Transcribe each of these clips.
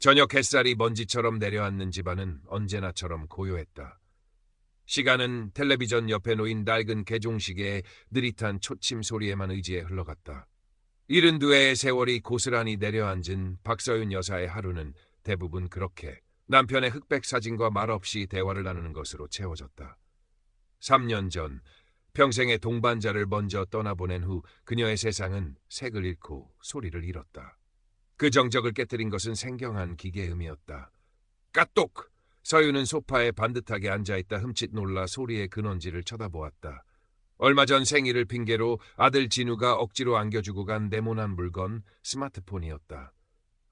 저녁 햇살이 먼지처럼 내려앉는 집안은 언제나처럼 고요했다. 시간은 텔레비전 옆에 놓인 낡은 개종시계의 느릿한 초침 소리에만 의지해 흘러갔다. 72회의 세월이 고스란히 내려앉은 박서윤 여사의 하루는 대부분 그렇게 남편의 흑백 사진과 말없이 대화를 나누는 것으로 채워졌다. 3년 전 평생의 동반자를 먼저 떠나보낸 후 그녀의 세상은 색을 잃고 소리를 잃었다. 그 정적을 깨뜨린 것은 생경한 기계음이었다. 까똑! 서윤은 소파에 반듯하게 앉아있다 흠칫 놀라 소리의 근원지를 쳐다보았다. 얼마 전 생일을 핑계로 아들 진우가 억지로 안겨주고 간 네모난 물건, 스마트폰이었다.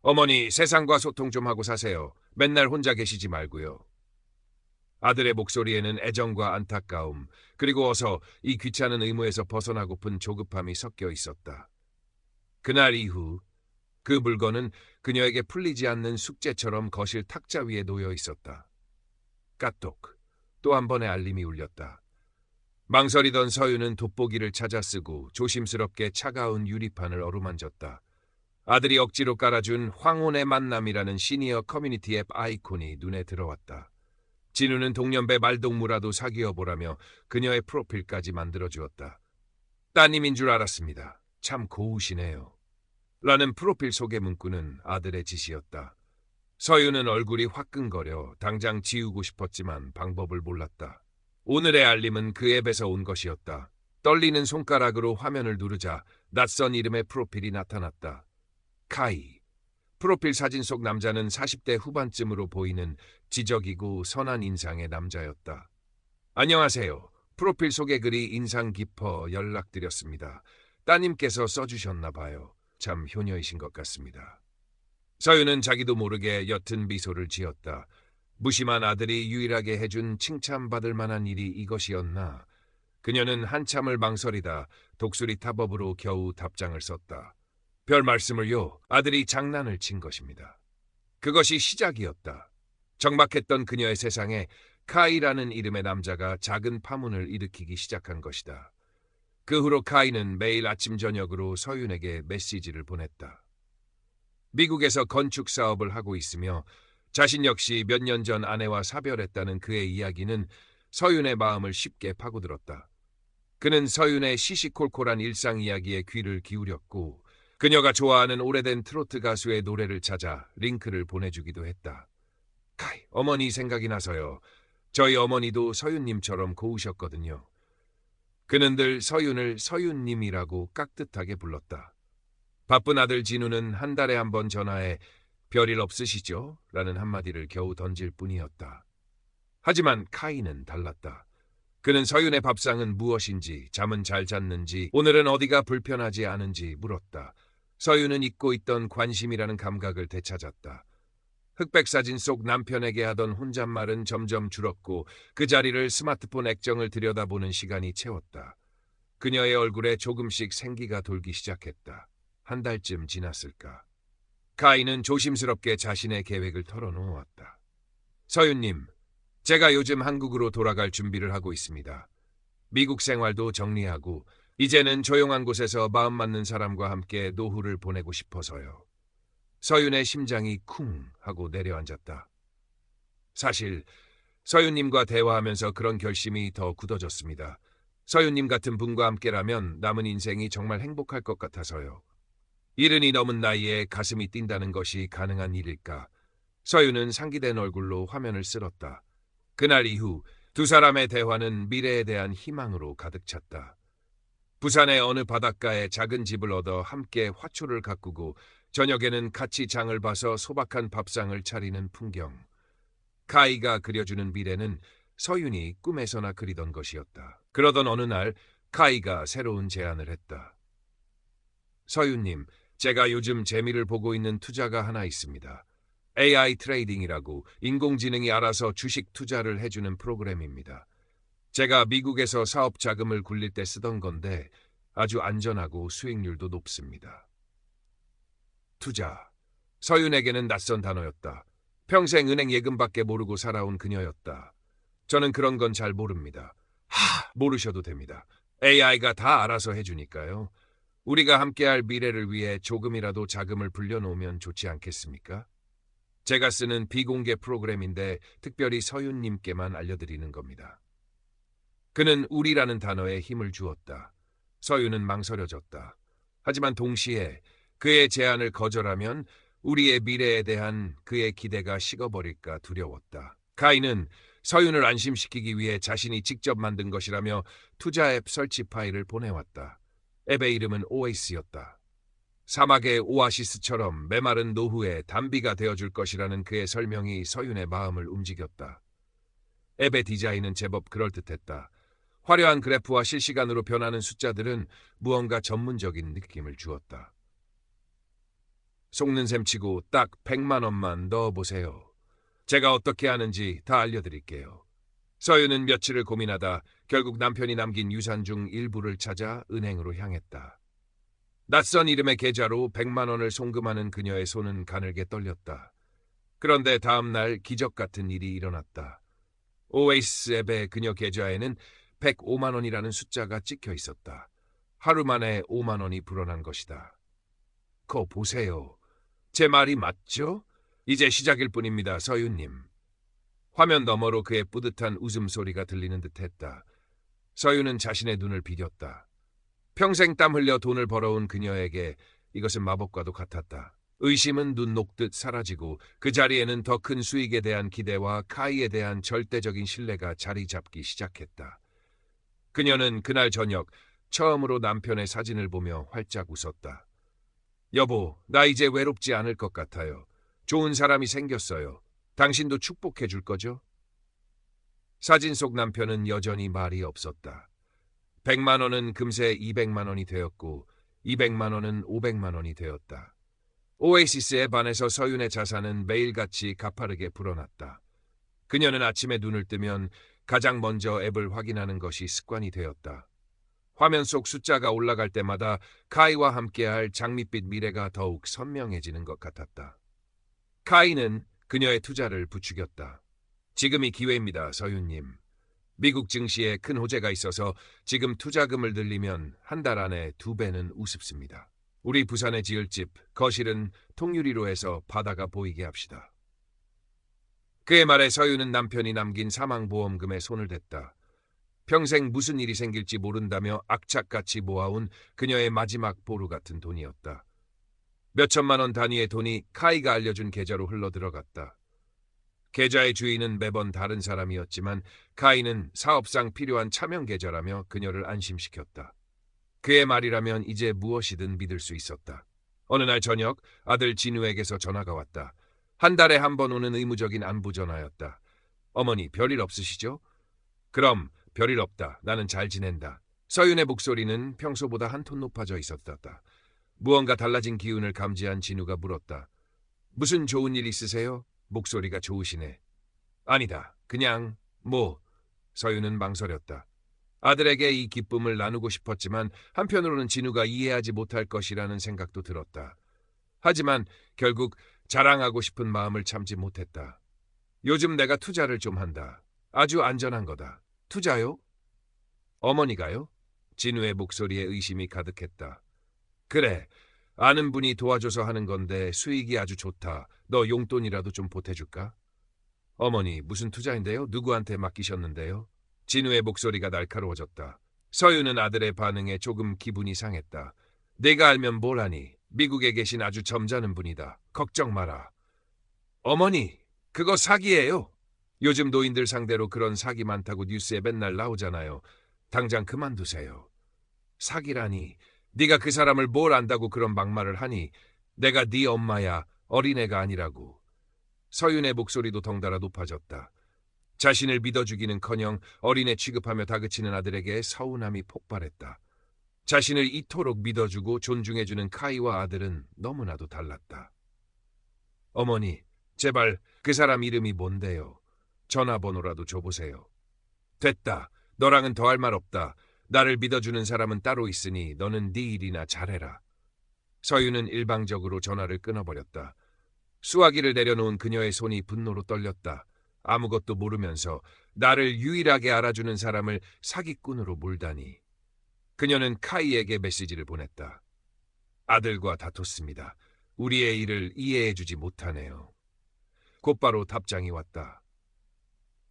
어머니, 세상과 소통 좀 하고 사세요. 맨날 혼자 계시지 말고요. 아들의 목소리에는 애정과 안타까움, 그리고 어서 이 귀찮은 의무에서 벗어나고픈 조급함이 섞여 있었다. 그날 이후 그 물건은 그녀에게 풀리지 않는 숙제처럼 거실 탁자 위에 놓여 있었다. 까똑. 또 한 번의 알림이 울렸다. 망설이던 서윤은 돋보기를 찾아 쓰고 조심스럽게 차가운 유리판을 어루만졌다. 아들이 억지로 깔아준 황혼의 만남이라는 시니어 커뮤니티 앱 아이콘이 눈에 들어왔다. 진우는 동년배 말동무라도 사귀어보라며 그녀의 프로필까지 만들어주었다. 따님인 줄 알았습니다. 참 고우시네요. 라는 프로필 소개 문구는 아들의 짓이었다. 서윤은 얼굴이 화끈거려 당장 지우고 싶었지만 방법을 몰랐다. 오늘의 알림은 그 앱에서 온 것이었다. 떨리는 손가락으로 화면을 누르자 낯선 이름의 프로필이 나타났다. 카이. 프로필 사진 속 남자는 40대 후반쯤으로 보이는 지적이고 선한 인상의 남자였다. 안녕하세요. 프로필 소개 글이 인상 깊어 연락드렸습니다. 따님께서 써주셨나 봐요. 참 효녀이신 것 같습니다. 서윤은 자기도 모르게 옅은 미소를 지었다. 무심한 아들이 유일하게 해준 칭찬받을 만한 일이 이것이었나. 그녀는 한참을 망설이다 독수리 타법으로 겨우 답장을 썼다. 별 말씀을요. 아들이 장난을 친 것입니다. 그것이 시작이었다. 적막했던 그녀의 세상에 카이라는 이름의 남자가 작은 파문을 일으키기 시작한 것이다. 그 후로 카이는 매일 아침 저녁으로 서윤에게 메시지를 보냈다. 미국에서 건축 사업을 하고 있으며 자신 역시 몇 년 전 아내와 사별했다는 그의 이야기는 서윤의 마음을 쉽게 파고들었다. 그는 서윤의 시시콜콜한 일상 이야기에 귀를 기울였고 그녀가 좋아하는 오래된 트로트 가수의 노래를 찾아 링크를 보내주기도 했다. 카이, 어머니 생각이 나서요. 저희 어머니도 서윤님처럼 고우셨거든요. 그는 늘 서윤을 서윤님이라고 깍듯하게 불렀다. 바쁜 아들 진우는 한 달에 한 번 전화해 별일 없으시죠? 라는 한마디를 겨우 던질 뿐이었다. 하지만 카이는 달랐다. 그는 서윤의 밥상은 무엇인지, 잠은 잘 잤는지, 오늘은 어디가 불편하지 않은지 물었다. 서윤은 잊고 있던 관심이라는 감각을 되찾았다. 흑백 사진 속 남편에게 하던 혼잣말은 점점 줄었고 그 자리를 스마트폰 액정을 들여다보는 시간이 채웠다. 그녀의 얼굴에 조금씩 생기가 돌기 시작했다. 한 달쯤 지났을까. 카이는 조심스럽게 자신의 계획을 털어놓았다. 서윤님, 제가 요즘 한국으로 돌아갈 준비를 하고 있습니다. 미국 생활도 정리하고 이제는 조용한 곳에서 마음 맞는 사람과 함께 노후를 보내고 싶어서요. 서윤의 심장이 쿵 하고 내려앉았다. 사실 서윤님과 대화하면서 그런 결심이 더 굳어졌습니다. 서윤님 같은 분과 함께라면 남은 인생이 정말 행복할 것 같아서요. 70이 넘은 나이에 가슴이 뛴다는 것이 가능한 일일까? 서윤은 상기된 얼굴로 화면을 쓸었다. 그날 이후 두 사람의 대화는 미래에 대한 희망으로 가득 찼다. 부산의 어느 바닷가에 작은 집을 얻어 함께 화초를 가꾸고 저녁에는 같이 장을 봐서 소박한 밥상을 차리는 풍경. 카이가 그려주는 미래는 서윤이 꿈에서나 그리던 것이었다. 그러던 어느 날 카이가 새로운 제안을 했다. 서윤님, 제가 요즘 재미를 보고 있는 투자가 하나 있습니다. AI 트레이딩이라고 인공지능이 알아서 주식 투자를 해주는 프로그램입니다. 제가 미국에서 사업 자금을 굴릴 때 쓰던 건데 아주 안전하고 수익률도 높습니다. 투자. 서윤에게는 낯선 단어였다. 평생 은행 예금밖에 모르고 살아온 그녀였다. 저는 그런 건 잘 모릅니다. 모르셔도 됩니다. AI가 다 알아서 해주니까요. 우리가 함께할 미래를 위해 조금이라도 자금을 불려놓으면 좋지 않겠습니까? 제가 쓰는 비공개 프로그램인데 특별히 서윤님께만 알려드리는 겁니다. 그는 우리라는 단어에 힘을 주었다. 서윤은 망설여졌다. 하지만 동시에 그의 제안을 거절하면 우리의 미래에 대한 그의 기대가 식어버릴까 두려웠다. 카이는 서윤을 안심시키기 위해 자신이 직접 만든 것이라며 투자 앱 설치 파일을 보내왔다. 앱의 이름은 오에이스였다. 사막의 오아시스처럼 메마른 노후에 단비가 되어줄 것이라는 그의 설명이 서윤의 마음을 움직였다. 앱의 디자인은 제법 그럴듯했다. 화려한 그래프와 실시간으로 변하는 숫자들은 무언가 전문적인 느낌을 주었다. 속는 셈 치고 딱 100만 원만 넣어보세요. 제가 어떻게 하는지 다 알려드릴게요. 서윤은 며칠을 고민하다 결국 남편이 남긴 유산 중 일부를 찾아 은행으로 향했다. 낯선 이름의 계좌로 100만 원을 송금하는 그녀의 손은 가늘게 떨렸다. 그런데 다음 날 기적 같은 일이 일어났다. 오에이스 앱의 그녀 계좌에는 105만 원이라는 숫자가 찍혀 있었다. 하루 만에 5만 원이 불어난 것이다. 거 보세요. 제 말이 맞죠? 이제 시작일 뿐입니다, 서윤님. 화면 너머로 그의 뿌듯한 웃음소리가 들리는 듯했다. 서윤은 자신의 눈을 비겼다. 평생 땀 흘려 돈을 벌어온 그녀에게 이것은 마법과도 같았다. 의심은 눈 녹듯 사라지고 그 자리에는 더 큰 수익에 대한 기대와 카이에 대한 절대적인 신뢰가 자리 잡기 시작했다. 그녀는 그날 저녁 처음으로 남편의 사진을 보며 활짝 웃었다. 여보, 나 이제 외롭지 않을 것 같아요. 좋은 사람이 생겼어요. 당신도 축복해 줄 거죠? 사진 속 남편은 여전히 말이 없었다. 100만 원은 금세 200만 원이 되었고 200만 원은 500만 원이 되었다. 오에시스에 반해서 서윤의 자산은 매일같이 가파르게 불어났다. 그녀는 아침에 눈을 뜨면 가장 먼저 앱을 확인하는 것이 습관이 되었다. 화면 속 숫자가 올라갈 때마다 카이와 함께할 장밋빛 미래가 더욱 선명해지는 것 같았다. 카이는 그녀의 투자를 부추겼다. 지금이 기회입니다, 서윤님. 미국 증시에 큰 호재가 있어서 지금 투자금을 늘리면 한 달 안에 2배는 우습습니다. 우리 부산에 지을 집, 거실은 통유리로 해서 바다가 보이게 합시다. 그의 말에 서윤은 남편이 남긴 사망보험금에 손을 댔다. 평생 무슨 일이 생길지 모른다며 악착같이 모아온 그녀의 마지막 보루 같은 돈이었다. 몇천만 원 단위의 돈이 카이가 알려준 계좌로 흘러들어갔다. 계좌의 주인은 매번 다른 사람이었지만 카이는 사업상 필요한 차명 계좌라며 그녀를 안심시켰다. 그의 말이라면 이제 무엇이든 믿을 수 있었다. 어느 날 저녁 아들 진우에게서 전화가 왔다. 한 달에 한 번 오는 의무적인 안부 전화였다. 어머니, 별일 없으시죠? 그럼 별일 없다. 나는 잘 지낸다. 서윤의 목소리는 평소보다 한 톤 높아져 있었다. 무언가 달라진 기운을 감지한 진우가 물었다. 무슨 좋은 일 있으세요? 목소리가 좋으시네. 아니다. 그냥 서윤은 망설였다. 아들에게 이 기쁨을 나누고 싶었지만 한편으로는 진우가 이해하지 못할 것이라는 생각도 들었다. 하지만 결국 자랑하고 싶은 마음을 참지 못했다. 요즘 내가 투자를 좀 한다. 아주 안전한 거다. 투자요? 어머니가요? 진우의 목소리에 의심이 가득했다. 그래, 아는 분이 도와줘서 하는 건데 수익이 아주 좋다. 너 용돈이라도 좀 보태줄까? 어머니, 무슨 투자인데요? 누구한테 맡기셨는데요? 진우의 목소리가 날카로워졌다. 서윤은 아들의 반응에 조금 기분이 상했다. 내가 알면 뭘 하니? 미국에 계신 아주 점잖은 분이다. 걱정 마라. 어머니, 그거 사기예요. 요즘 노인들 상대로 그런 사기 많다고 뉴스에 맨날 나오잖아요. 당장 그만두세요. 사기라니. 네가 그 사람을 뭘 안다고 그런 막말을 하니? 내가 네 엄마야, 어린애가 아니라고. 서윤의 목소리도 덩달아 높아졌다. 자신을 믿어주기는커녕 어린애 취급하며 다그치는 아들에게 서운함이 폭발했다. 자신을 이토록 믿어주고 존중해주는 카이와 아들은 너무나도 달랐다. 어머니, 제발 그 사람 이름이 뭔데요? 전화번호라도 줘보세요. 됐다. 너랑은 더할 말 없다. 나를 믿어주는 사람은 따로 있으니 너는 네 일이나 잘해라. 서윤은 일방적으로 전화를 끊어버렸다. 수화기를 내려놓은 그녀의 손이 분노로 떨렸다. 아무것도 모르면서 나를 유일하게 알아주는 사람을 사기꾼으로 몰다니. 그녀는 카이에게 메시지를 보냈다. 아들과 다퉜습니다. 우리의 일을 이해해주지 못하네요. 곧바로 답장이 왔다.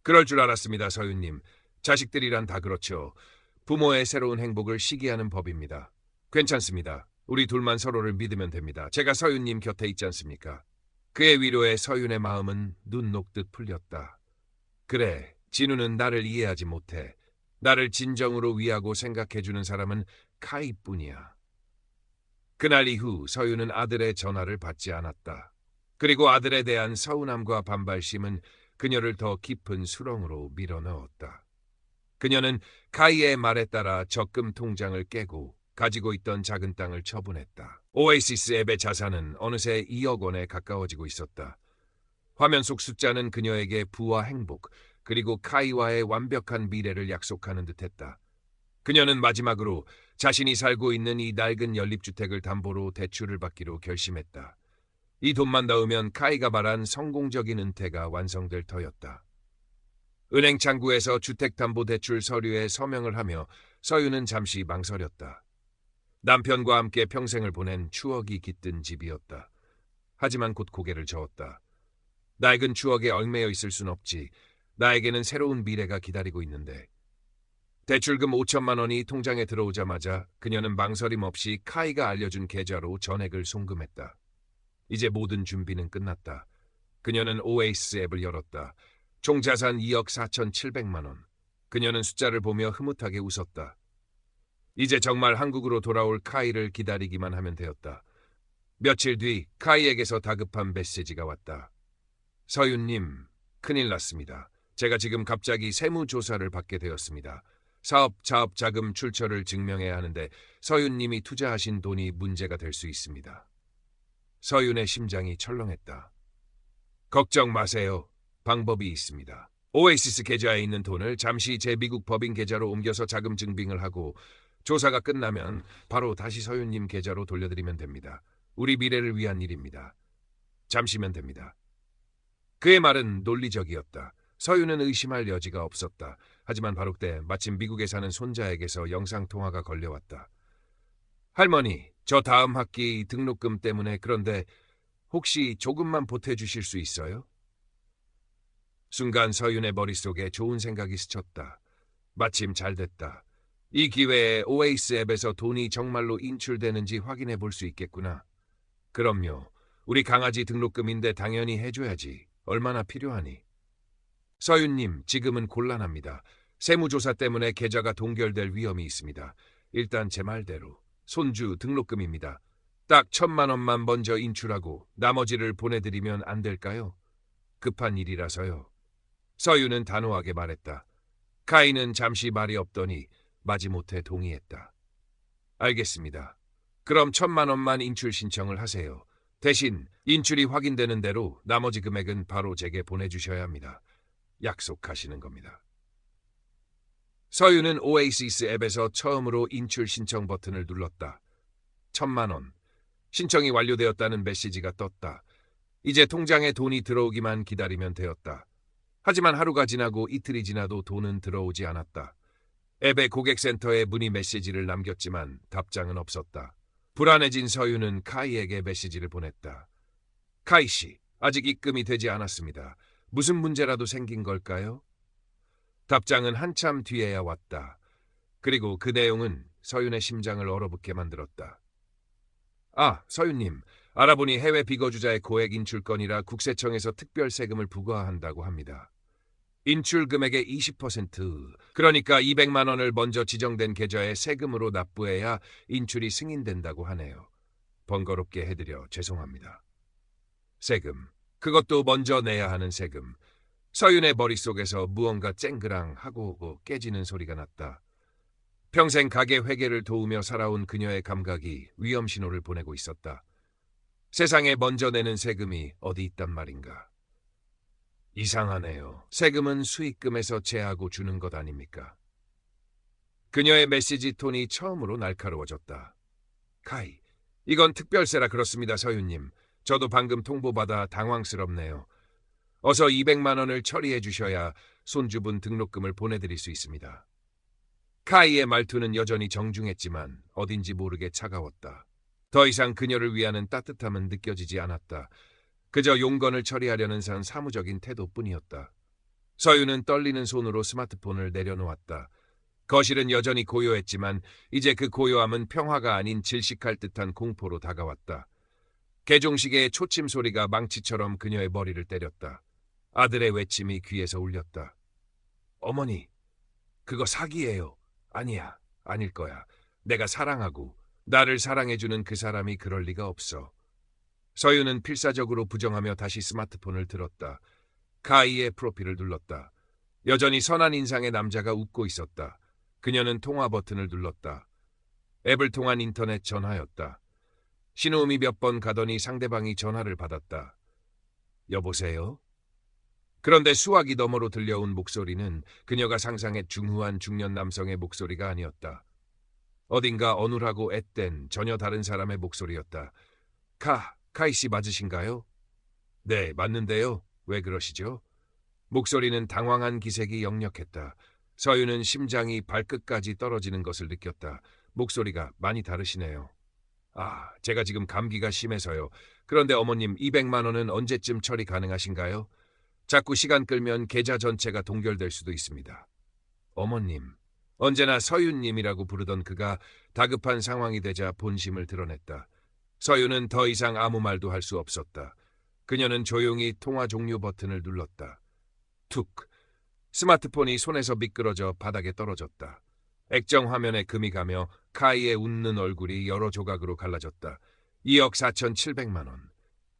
그럴 줄 알았습니다, 서윤님. 자식들이란 다 그렇죠. 부모의 새로운 행복을 시기하는 법입니다. 괜찮습니다. 우리 둘만 서로를 믿으면 됩니다. 제가 서윤님 곁에 있지 않습니까? 그의 위로에 서윤의 마음은 눈 녹듯 풀렸다. 그래, 진우는 나를 이해하지 못해. 나를 진정으로 위하고 생각해주는 사람은 카이뿐이야. 그날 이후 서윤은 아들의 전화를 받지 않았다. 그리고 아들에 대한 서운함과 반발심은 그녀를 더 깊은 수렁으로 밀어넣었다. 그녀는 카이의 말에 따라 적금 통장을 깨고 가지고 있던 작은 땅을 처분했다. 오에시스 앱의 자산은 어느새 2억 원에 가까워지고 있었다. 화면 속 숫자는 그녀에게 부와 행복, 그리고 카이와의 완벽한 미래를 약속하는 듯했다. 그녀는 마지막으로 자신이 살고 있는 이 낡은 연립주택을 담보로 대출을 받기로 결심했다. 이 돈만 넣으면 카이가 말한 성공적인 은퇴가 완성될 터였다. 은행 창구에서 주택담보대출 서류에 서명을 하며 서윤은 잠시 망설였다. 남편과 함께 평생을 보낸 추억이 깃든 집이었다. 하지만 곧 고개를 저었다. 낡은 추억에 얽매여 있을 순 없지. 나에게는 새로운 미래가 기다리고 있는데. 대출금 5천만 원이 통장에 들어오자마자 그녀는 망설임 없이 카이가 알려준 계좌로 전액을 송금했다. 이제 모든 준비는 끝났다. 그녀는 오에이스 앱을 열었다. 총 자산 2억 4,700만 원. 그녀는 숫자를 보며 흐뭇하게 웃었다. 이제 정말 한국으로 돌아올 카이를 기다리기만 하면 되었다. 며칠 뒤 카이에게서 다급한 메시지가 왔다. 서윤님, 큰일 났습니다. 제가 지금 갑자기 세무조사를 받게 되었습니다. 자업 자금 출처를 증명해야 하는데 서윤님이 투자하신 돈이 문제가 될 수 있습니다. 서윤의 심장이 철렁했다. 걱정 마세요. 방법이 있습니다. 오에시스 계좌에 있는 돈을 잠시 제 미국 법인 계좌로 옮겨서 자금 증빙을 하고 조사가 끝나면 바로 다시 서윤님 계좌로 돌려드리면 됩니다. 우리 미래를 위한 일입니다. 잠시면 됩니다. 그의 말은 논리적이었다. 서윤은 의심할 여지가 없었다. 하지만 바로 그때 마침 미국에 사는 손자에게서 영상통화가 걸려왔다. 할머니, 저 다음 학기 등록금 때문에 그런데 혹시 조금만 보태주실 수 있어요? 순간 서윤의 머릿속에 좋은 생각이 스쳤다. 마침 잘 됐다. 이 기회에 오에이스 앱에서 돈이 정말로 인출되는지 확인해 볼 수 있겠구나. 그럼요. 우리 강아지 등록금인데 당연히 해줘야지. 얼마나 필요하니? 서윤님, 지금은 곤란합니다. 세무조사 때문에 계좌가 동결될 위험이 있습니다. 일단 제 말대로 손주 등록금입니다. 딱 1,000만 원만 먼저 인출하고 나머지를 보내드리면 안 될까요? 급한 일이라서요. 서윤은 단호하게 말했다. 카이는 잠시 말이 없더니 마지못해 동의했다. 알겠습니다. 그럼 1,000만 원만 인출 신청을 하세요. 대신 인출이 확인되는 대로 나머지 금액은 바로 제게 보내주셔야 합니다. 약속하시는 겁니다. 서윤은 오에이시스 앱에서 처음으로 인출 신청 버튼을 눌렀다. 1,000만 원. 신청이 완료되었다는 메시지가 떴다. 이제 통장에 돈이 들어오기만 기다리면 되었다. 하지만 하루가 지나고 이틀이 지나도 돈은 들어오지 않았다. 앱의 고객센터에 문의 메시지를 남겼지만 답장은 없었다. 불안해진 서윤은 카이에게 메시지를 보냈다. 카이 씨, 아직 입금이 되지 않았습니다. 무슨 문제라도 생긴 걸까요? 답장은 한참 뒤에야 왔다. 그리고 그 내용은 서윤의 심장을 얼어붙게 만들었다. 아, 서윤님, 알아보니 해외 비거주자의 고액 인출 건이라 국세청에서 특별 세금을 부과한다고 합니다. 인출 금액의 20%, 그러니까 200만 원을 먼저 지정된 계좌에 세금으로 납부해야 인출이 승인된다고 하네요. 번거롭게 해드려 죄송합니다. 세금, 그것도 먼저 내야 하는 세금. 서윤의 머릿속에서 무언가 쨍그랑하고 오고 깨지는 소리가 났다. 평생 가게 회계를 도우며 살아온 그녀의 감각이 위험 신호를 보내고 있었다. 세상에 먼저 내는 세금이 어디 있단 말인가. 이상하네요. 세금은 수익금에서 제하고 주는 것 아닙니까? 그녀의 메시지 톤이 처음으로 날카로워졌다. 카이, 이건 특별세라 그렇습니다, 서윤님. 저도 방금 통보받아 당황스럽네요. 어서 200만 원을 처리해 주셔야 손주분 등록금을 보내드릴 수 있습니다. 카이의 말투는 여전히 정중했지만 어딘지 모르게 차가웠다. 더 이상 그녀를 위하는 따뜻함은 느껴지지 않았다. 그저 용건을 처리하려는 사무적인 태도뿐이었다. 서윤은 떨리는 손으로 스마트폰을 내려놓았다. 거실은 여전히 고요했지만 이제 그 고요함은 평화가 아닌 질식할 듯한 공포로 다가왔다. 개종식의 초침 소리가 망치처럼 그녀의 머리를 때렸다. 아들의 외침이 귀에서 울렸다. 어머니, 그거 사기예요. 아니야, 아닐 거야. 내가 사랑하고 나를 사랑해주는 그 사람이 그럴 리가 없어. 서윤은 필사적으로 부정하며 다시 스마트폰을 들었다. 카이의 프로필을 눌렀다. 여전히 선한 인상의 남자가 웃고 있었다. 그녀는 통화 버튼을 눌렀다. 앱을 통한 인터넷 전화였다. 신호음이 몇 번 가더니 상대방이 전화를 받았다. 여보세요? 그런데 수화기 너머로 들려온 목소리는 그녀가 상상해 중후한 중년 남성의 목소리가 아니었다. 어딘가 어눌하고 앳된 전혀 다른 사람의 목소리였다. 카이 씨 맞으신가요? 네, 맞는데요. 왜 그러시죠? 목소리는 당황한 기색이 역력했다. 서윤은 심장이 발끝까지 떨어지는 것을 느꼈다. 목소리가 많이 다르시네요. 아, 제가 지금 감기가 심해서요. 그런데 어머님 200만 원은 언제쯤 처리 가능하신가요? 자꾸 시간 끌면 계좌 전체가 동결될 수도 있습니다. 어머님, 언제나 서윤님이라고 부르던 그가 다급한 상황이 되자 본심을 드러냈다. 서윤은 더 이상 아무 말도 할 수 없었다. 그녀는 조용히 통화 종료 버튼을 눌렀다. 툭! 스마트폰이 손에서 미끄러져 바닥에 떨어졌다. 액정 화면에 금이 가며 카이의 웃는 얼굴이 여러 조각으로 갈라졌다. 2억 4,700만 원.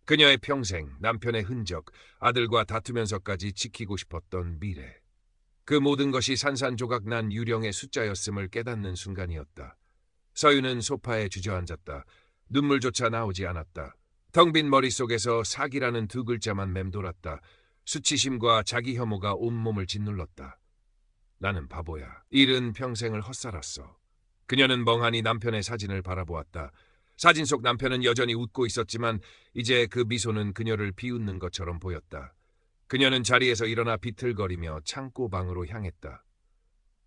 그녀의 평생, 남편의 흔적, 아들과 다투면서까지 지키고 싶었던 미래. 그 모든 것이 산산조각 난 유령의 숫자였음을 깨닫는 순간이었다. 서윤은 소파에 주저앉았다. 눈물조차 나오지 않았다. 텅 빈 머릿속에서 사기라는 두 글자만 맴돌았다. 수치심과 자기 혐오가 온몸을 짓눌렀다. 나는 바보야. 잃은 평생을 헛살았어. 그녀는 멍하니 남편의 사진을 바라보았다. 사진 속 남편은 여전히 웃고 있었지만 이제 그 미소는 그녀를 비웃는 것처럼 보였다. 그녀는 자리에서 일어나 비틀거리며 창고 방으로 향했다.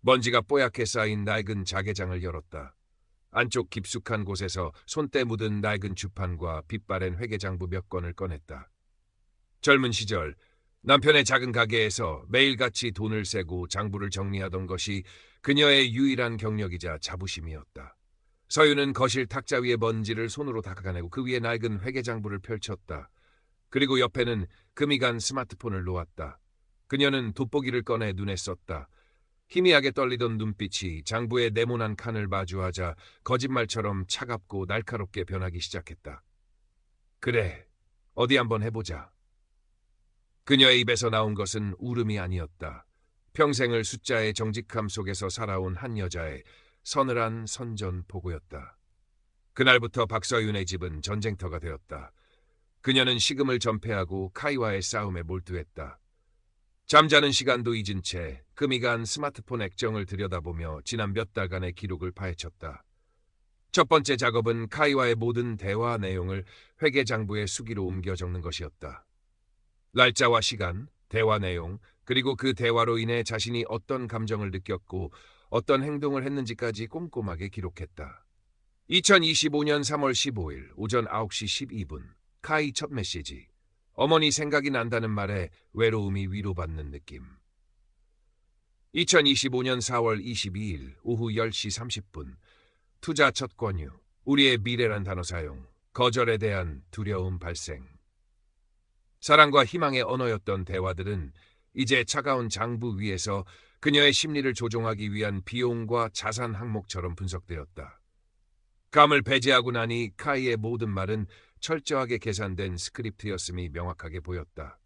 먼지가 뽀얗게 쌓인 낡은 자개장을 열었다. 안쪽 깊숙한 곳에서 손때 묻은 낡은 주판과 빛바랜 회계장부 몇 건을 꺼냈다. 젊은 시절 남편의 작은 가게에서 매일같이 돈을 세고 장부를 정리하던 것이 그녀의 유일한 경력이자 자부심이었다. 서윤은 거실 탁자 위의 먼지를 손으로 닦아내고 그 위에 낡은 회계장부를 펼쳤다. 그리고 옆에는 금이 간 스마트폰을 놓았다. 그녀는 돋보기를 꺼내 눈에 썼다. 희미하게 떨리던 눈빛이 장부의 네모난 칸을 마주하자 거짓말처럼 차갑고 날카롭게 변하기 시작했다. 그래, 어디 한번 해보자. 그녀의 입에서 나온 것은 울음이 아니었다. 평생을 숫자의 정직함 속에서 살아온 한 여자의 서늘한 선전포고였다. 그날부터 박서윤의 집은 전쟁터가 되었다. 그녀는 식음을 전폐하고 카이와의 싸움에 몰두했다. 잠자는 시간도 잊은 채 금이 간 스마트폰 액정을 들여다보며 지난 몇 달간의 기록을 파헤쳤다. 첫 번째 작업은 카이와의 모든 대화 내용을 회계장부의 수기로 옮겨 적는 것이었다. 날짜와 시간, 대화 내용, 그리고 그 대화로 인해 자신이 어떤 감정을 느꼈고 어떤 행동을 했는지까지 꼼꼼하게 기록했다. 2025년 3월 15일 오전 9시 12분 카이 첫 메시지. 어머니 생각이 난다는 말에 외로움이 위로받는 느낌. 2025년 4월 22일 오후 10시 30분 투자 첫 권유. 우리의 미래란 단어 사용. 거절에 대한 두려움 발생. 사랑과 희망의 언어였던 대화들은 이제 차가운 장부 위에서 그녀의 심리를 조종하기 위한 비용과 자산 항목처럼 분석되었다. 감을 배제하고 나니 카이의 모든 말은 철저하게 계산된 스크립트였음이 명확하게 보였다.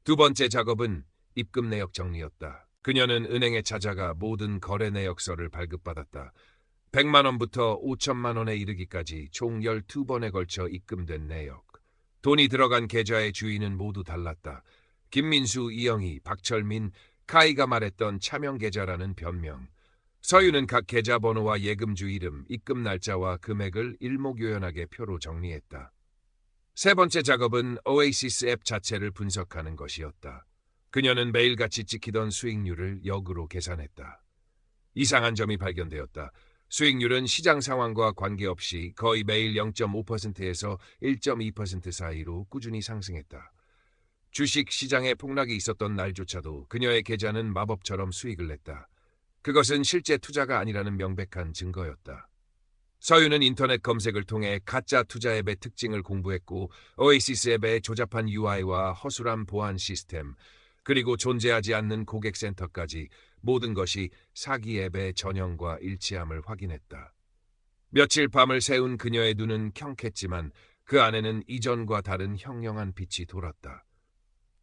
두 번째 작업은 입금 내역 정리였다. 그녀는 은행에 찾아가 모든 거래 내역서를 발급받았다. 100만 원부터 5천만 원에 이르기까지 총 12번에 걸쳐 입금된 내역. 돈이 들어간 계좌의 주인은 모두 달랐다. 김민수, 이영희, 박철민, 카이가 말했던 차명 계좌라는 변명. 서윤은 각 계좌 번호와 예금주 이름, 입금 날짜와 금액을 일목요연하게 표로 정리했다. 세 번째 작업은 오에시스 앱 자체를 분석하는 것이었다. 그녀는 매일같이 찍히던 수익률을 역으로 계산했다. 이상한 점이 발견되었다. 수익률은 시장 상황과 관계없이 거의 매일 0.5%에서 1.2% 사이로 꾸준히 상승했다. 주식 시장에 폭락이 있었던 날조차도 그녀의 계좌는 마법처럼 수익을 냈다. 그것은 실제 투자가 아니라는 명백한 증거였다. 서윤은 인터넷 검색을 통해 가짜 투자 앱의 특징을 공부했고 오에시스 앱의 조잡한 UI와 허술한 보안 시스템, 그리고 존재하지 않는 고객센터까지 모든 것이 사기 앱의 전형과 일치함을 확인했다. 며칠 밤을 새운 그녀의 눈은 켜했지만 그 안에는 이전과 다른 형령한 빛이 돌았다.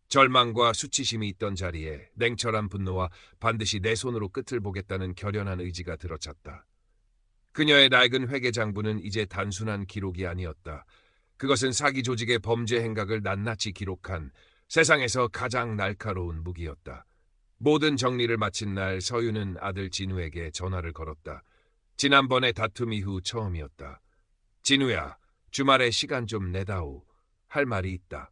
절망과 수치심이 있던 자리에 냉철한 분노와 반드시 내 손으로 끝을 보겠다는 결연한 의지가 들어찼다. 그녀의 낡은 회계장부는 이제 단순한 기록이 아니었다. 그것은 사기 조직의 범죄 행각을 낱낱이 기록한 세상에서 가장 날카로운 무기였다. 모든 정리를 마친 날 서윤은 아들 진우에게 전화를 걸었다. 지난번의 다툼 이후 처음이었다. 진우야, 주말에 시간 좀 내다오. 할 말이 있다.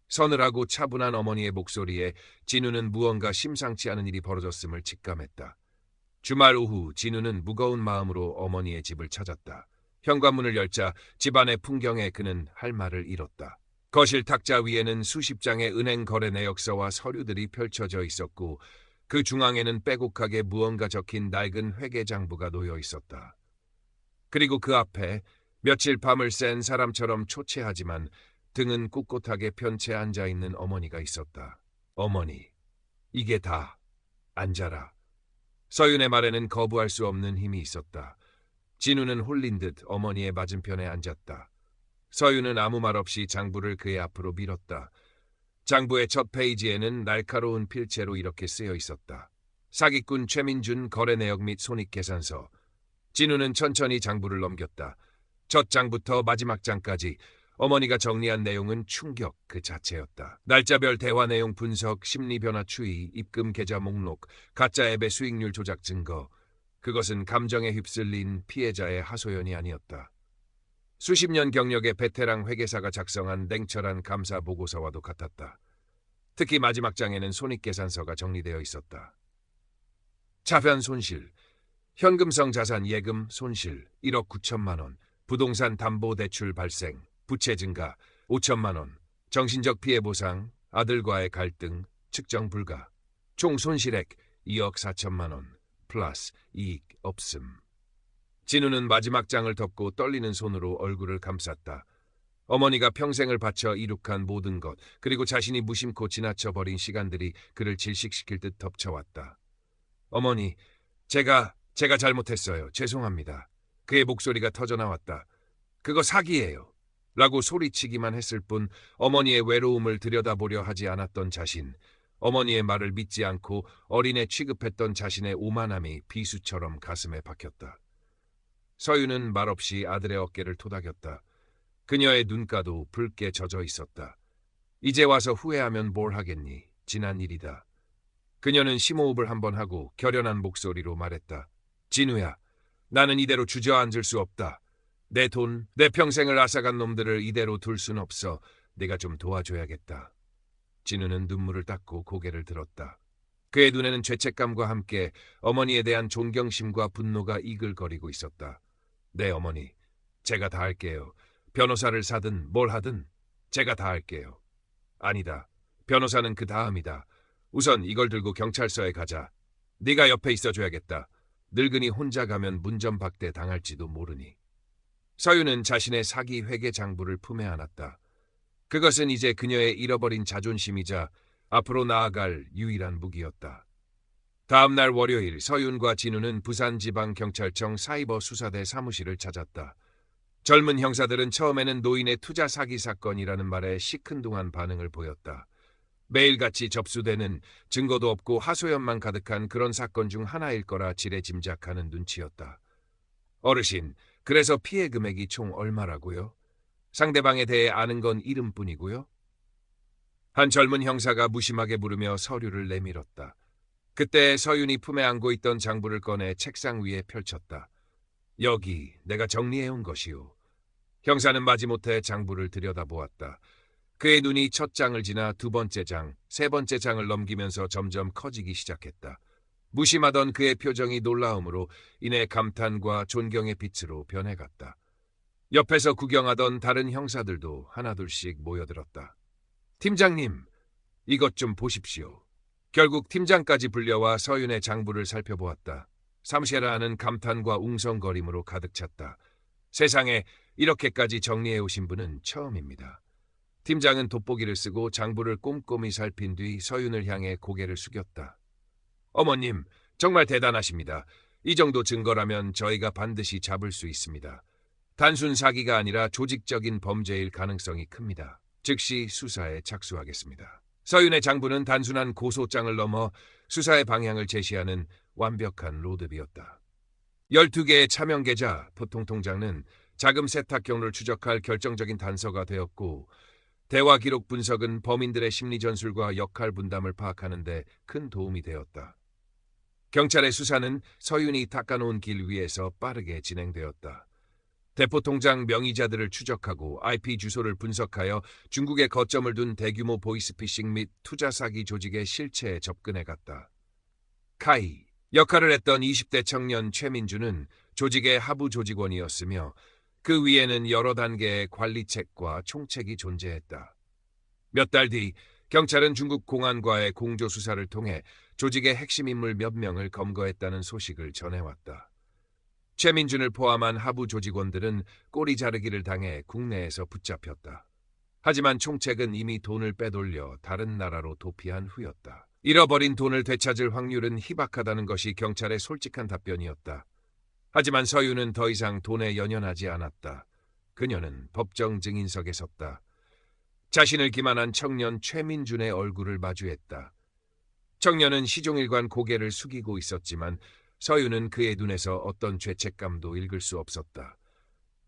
서늘하고 차분한 어머니의 목소리에 진우는 무언가 심상치 않은 일이 벌어졌음을 직감했다. 주말 오후 진우는 무거운 마음으로 어머니의 집을 찾았다. 현관문을 열자 집안의 풍경에 그는 할 말을 잃었다. 거실 탁자 위에는 수십 장의 은행 거래 내역서와 서류들이 펼쳐져 있었고 그 중앙에는 빼곡하게 무언가 적힌 낡은 회계장부가 놓여 있었다. 그리고 그 앞에 며칠 밤을 샌 사람처럼 초췌하지만 등은 꿋꿋하게 편 채 앉아있는 어머니가 있었다. 어머니, 이게 다 앉아라. 서윤의 말에는 거부할 수 없는 힘이 있었다. 진우는 홀린 듯 어머니의 맞은편에 앉았다. 서윤은 아무 말 없이 장부를 그의 앞으로 밀었다. 장부의 첫 페이지에는 날카로운 필체로 이렇게 쓰여 있었다. 사기꾼 최민준 거래 내역 및 손익계산서. 진우는 천천히 장부를 넘겼다. 첫 장부터 마지막 장까지 어머니가 정리한 내용은 충격 그 자체였다. 날짜별 대화 내용 분석, 심리 변화 추이, 입금 계좌 목록, 가짜 앱의 수익률 조작 증거. 그것은 감정에 휩쓸린 피해자의 하소연이 아니었다. 수십 년 경력의 베테랑 회계사가 작성한 냉철한 감사 보고서와도 같았다. 특히 마지막 장에는 손익계산서가 정리되어 있었다. 차변 손실, 현금성 자산 예금 손실 1억 9천만 원, 부동산 담보 대출 발생, 부채 증가 5천만 원, 정신적 피해 보상, 아들과의 갈등, 측정 불가, 총 손실액 2억 4천만 원, 플러스 이익 없음. 진우는 마지막 장을 덮고 떨리는 손으로 얼굴을 감쌌다. 어머니가 평생을 바쳐 이룩한 모든 것, 그리고 자신이 무심코 지나쳐버린 시간들이 그를 질식시킬 듯 덮쳐왔다. 어머니, 제가 잘못했어요. 죄송합니다. 그의 목소리가 터져나왔다. 그거 사기예요. 라고 소리치기만 했을 뿐 어머니의 외로움을 들여다보려 하지 않았던 자신, 어머니의 말을 믿지 않고 어린애 취급했던 자신의 오만함이 비수처럼 가슴에 박혔다. 서윤은 말없이 아들의 어깨를 토닥였다. 그녀의 눈가도 붉게 젖어 있었다. 이제 와서 후회하면 뭘 하겠니? 지난 일이다. 그녀는 심호흡을 한번 하고 결연한 목소리로 말했다. 진우야, 나는 이대로 주저앉을 수 없다. 내 돈, 내 평생을 앗아간 놈들을 이대로 둘 순 없어. 내가 좀 도와줘야겠다. 진우는 눈물을 닦고 고개를 들었다. 그의 눈에는 죄책감과 함께 어머니에 대한 존경심과 분노가 이글거리고 있었다. 네, 어머니. 제가 다 할게요. 변호사를 사든 뭘 하든 제가 다 할게요. 아니다. 변호사는 그 다음이다. 우선 이걸 들고 경찰서에 가자. 네가 옆에 있어줘야겠다. 늙은이 혼자 가면 문전박대 당할지도 모르니. 서윤은 자신의 사기 회계 장부를 품에 안았다. 그것은 이제 그녀의 잃어버린 자존심이자 앞으로 나아갈 유일한 무기였다. 다음 날 월요일 서윤과 진우는 부산지방경찰청 사이버수사대 사무실을 찾았다. 젊은 형사들은 처음에는 노인의 투자 사기 사건이라는 말에 시큰둥한 반응을 보였다. 매일같이 접수되는 증거도 없고 하소연만 가득한 그런 사건 중 하나일 거라 지레짐작하는 눈치였다. 어르신, 그래서 피해 금액이 총 얼마라고요? 상대방에 대해 아는 건 이름뿐이고요? 한 젊은 형사가 무심하게 물으며 서류를 내밀었다. 그때 서윤이 품에 안고 있던 장부를 꺼내 책상 위에 펼쳤다. 여기 내가 정리해온 것이오. 형사는 마지못해 장부를 들여다보았다. 그의 눈이 첫 장을 지나 두 번째 장, 세 번째 장을 넘기면서 점점 커지기 시작했다. 무심하던 그의 표정이 놀라움으로 인해 감탄과 존경의 빛으로 변해갔다. 옆에서 구경하던 다른 형사들도 하나둘씩 모여들었다. 팀장님, 이것 좀 보십시오. 결국 팀장까지 불려와 서윤의 장부를 살펴보았다. 삼쉐라는 감탄과 웅성거림으로 가득 찼다. 세상에 이렇게까지 정리해 오신 분은 처음입니다. 팀장은 돋보기를 쓰고 장부를 꼼꼼히 살핀 뒤 서윤을 향해 고개를 숙였다. 어머님, 정말 대단하십니다. 이 정도 증거라면 저희가 반드시 잡을 수 있습니다. 단순 사기가 아니라 조직적인 범죄일 가능성이 큽니다. 즉시 수사에 착수하겠습니다. 서윤의 장부는 단순한 고소장을 넘어 수사의 방향을 제시하는 완벽한 로드맵이었다. 12개의 차명 계좌, 보통통장은 자금 세탁 경로를 추적할 결정적인 단서가 되었고, 대화 기록 분석은 범인들의 심리 전술과 역할 분담을 파악하는 데 큰 도움이 되었다. 경찰의 수사는 서윤이 닦아놓은 길 위에서 빠르게 진행되었다. 대포통장 명의자들을 추적하고 IP 주소를 분석하여 중국에 거점을 둔 대규모 보이스피싱 및 투자 사기 조직의 실체에 접근해갔다. 카이, 역할을 했던 20대 청년 최민주는 조직의 하부 조직원이었으며 그 위에는 여러 단계의 관리책과 총책이 존재했다. 몇 달 뒤 경찰은 중국 공안과의 공조 수사를 통해 조직의 핵심 인물 몇 명을 검거했다는 소식을 전해왔다. 최민준을 포함한 하부 조직원들은 꼬리 자르기를 당해 국내에서 붙잡혔다. 하지만 총책은 이미 돈을 빼돌려 다른 나라로 도피한 후였다. 잃어버린 돈을 되찾을 확률은 희박하다는 것이 경찰의 솔직한 답변이었다. 하지만 서윤은 더 이상 돈에 연연하지 않았다. 그녀는 법정 증인석에 섰다. 자신을 기만한 청년 최민준의 얼굴을 마주했다. 청년은 시종일관 고개를 숙이고 있었지만 서윤은 그의 눈에서 어떤 죄책감도 읽을 수 없었다.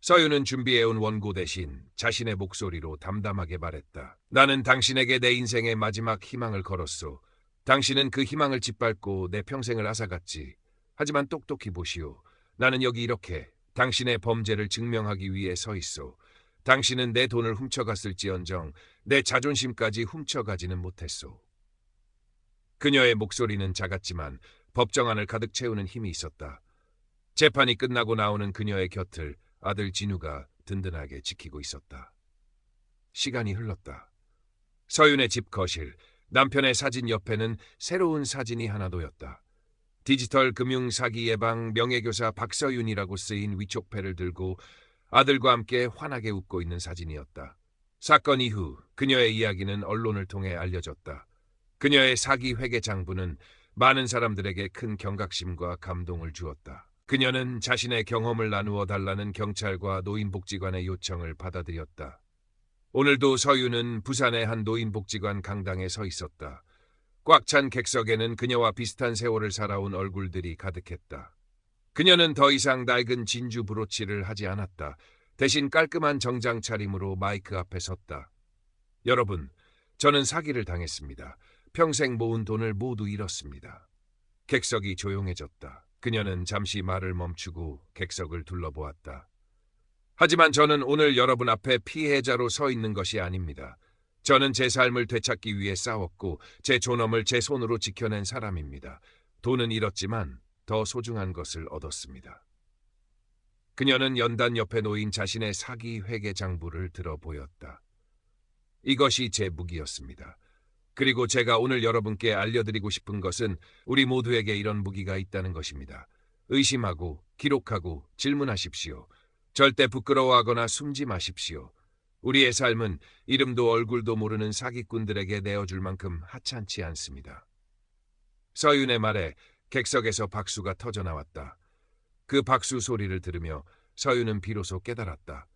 서윤은 준비해온 원고 대신 자신의 목소리로 담담하게 말했다. 나는 당신에게 내 인생의 마지막 희망을 걸었소. 당신은 그 희망을 짓밟고 내 평생을 앗아갔지. 하지만 똑똑히 보시오. 나는 여기 이렇게 당신의 범죄를 증명하기 위해 서 있소. 당신은 내 돈을 훔쳐갔을지언정 내 자존심까지 훔쳐가지는 못했소. 그녀의 목소리는 작았지만 법정안을 가득 채우는 힘이 있었다. 재판이 끝나고 나오는 그녀의 곁을 아들 진우가 든든하게 지키고 있었다. 시간이 흘렀다. 서윤의 집 거실, 남편의 사진 옆에는 새로운 사진이 하나 놓였다. 디지털 금융 사기 예방 명예교사 박서윤이라고 쓰인 위촉패를 들고 아들과 함께 환하게 웃고 있는 사진이었다. 사건 이후 그녀의 이야기는 언론을 통해 알려졌다. 그녀의 사기 회계 장부는 많은 사람들에게 큰 경각심과 감동을 주었다. 그녀는 자신의 경험을 나누어 달라는 경찰과 노인복지관의 요청을 받아들였다. 오늘도 서윤은 부산의 한 노인복지관 강당에 서 있었다. 꽉 찬 객석에는 그녀와 비슷한 세월을 살아온 얼굴들이 가득했다. 그녀는 더 이상 낡은 진주 브로치를 하지 않았다. 대신 깔끔한 정장 차림으로 마이크 앞에 섰다. 여러분, 저는 사기를 당했습니다. 평생 모은 돈을 모두 잃었습니다. 객석이 조용해졌다. 그녀는 잠시 말을 멈추고 객석을 둘러보았다. 하지만 저는 오늘 여러분 앞에 피해자로 서 있는 것이 아닙니다. 저는 제 삶을 되찾기 위해 싸웠고 제 존엄을 제 손으로 지켜낸 사람입니다. 돈은 잃었지만 더 소중한 것을 얻었습니다. 그녀는 연단 옆에 놓인 자신의 사기 회계 장부를 들어 보였다. 이것이 제 무기였습니다. 그리고 제가 오늘 여러분께 알려드리고 싶은 것은 우리 모두에게 이런 무기가 있다는 것입니다. 의심하고 기록하고 질문하십시오. 절대 부끄러워하거나 숨지 마십시오. 우리의 삶은 이름도 얼굴도 모르는 사기꾼들에게 내어줄 만큼 하찮지 않습니다. 서윤의 말에 객석에서 박수가 터져나왔다. 그 박수 소리를 들으며 서윤은 비로소 깨달았다.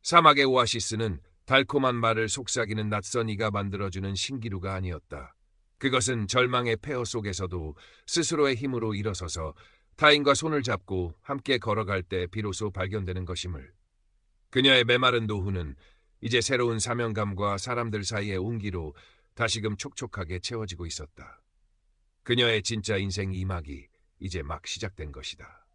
사막의 오아시스는 달콤한 말을 속삭이는 낯선 이가 만들어주는 신기루가 아니었다. 그것은 절망의 폐허 속에서도 스스로의 힘으로 일어서서 타인과 손을 잡고 함께 걸어갈 때 비로소 발견되는 것임을. 그녀의 메마른 노후는 이제 새로운 사명감과 사람들 사이의 온기로 다시금 촉촉하게 채워지고 있었다. 그녀의 진짜 인생 2막이 이제 막 시작된 것이다.